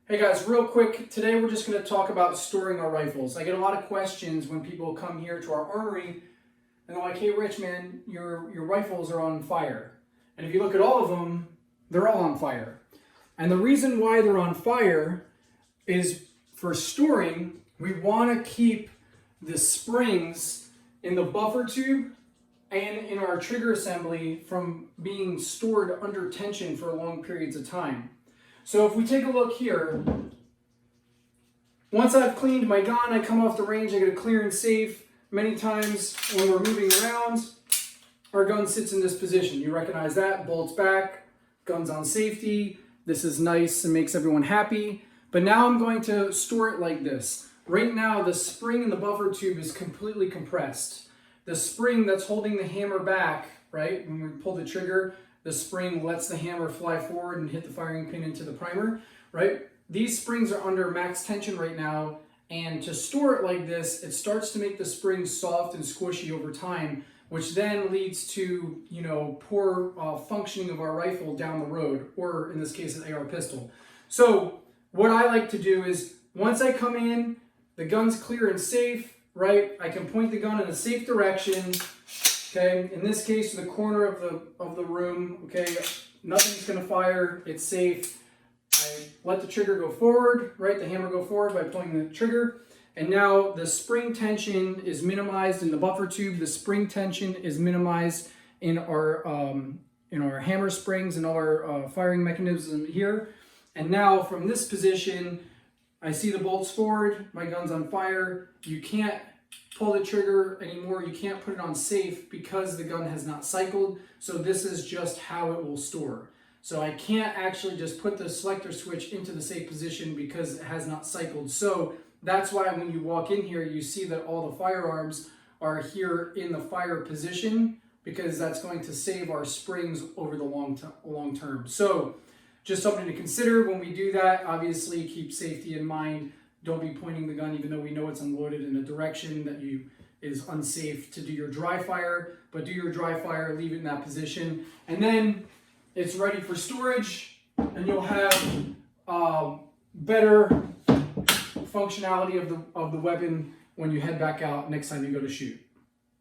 Hey guys, real quick, today we're just going to talk about storing our rifles. I get a lot of questions when people come here to our armory and they're like, hey Rich, man, your rifles are on fire. And if you look at all of them, they're all on fire. And the reason why they're on fire is for storing, we want to keep the springs in the buffer tube and in our trigger assembly from being stored under tension for long periods of time. So if we take a look here, once I've cleaned my gun, I come off the range, I get a clear and safe. Many times when we're moving around, our gun sits in this position. You recognize that, bolts back, gun's on safety. This is nice and makes everyone happy. But now I'm going to store it like this. Right now, the spring in the buffer tube is completely compressed. The spring that's holding the hammer back, right, when we pull the trigger, the spring lets the hammer fly forward and hit the firing pin into the primer, right? These springs are under max tension right now, and to store it like this, it starts to make the springs soft and squishy over time, which then leads to, poor functioning of our rifle down the road, or in this case, an AR pistol. So what I like to do is, once I come in, the gun's clear and safe, right? I can point the gun in a safe direction. Okay, in this case, the corner of the room, okay, nothing's gonna fire, it's safe. I let the trigger go forward, right, the hammer go forward by pulling the trigger, and now the spring tension is minimized in the buffer tube, the spring tension is minimized in our hammer springs and our firing mechanism here, and now from this position, I see the bolts forward, my gun's on fire, you can't pull the trigger anymore, you can't put it on safe because the gun has not cycled, so this is just how it will store. So I can't actually just put the selector switch into the safe position because it has not cycled. So that's why when you walk in here, you see that all the firearms are here in the fire position, because that's going to save our springs over the long term. So just something to consider when we do that. Obviously, keep safety in mind. Don't be pointing the gun, even though we know it's unloaded, in a direction that is unsafe to do your dry fire, but do your dry fire, leave it in that position, and then it's ready for storage, and you'll have better functionality of the weapon when you head back out next time you go to shoot.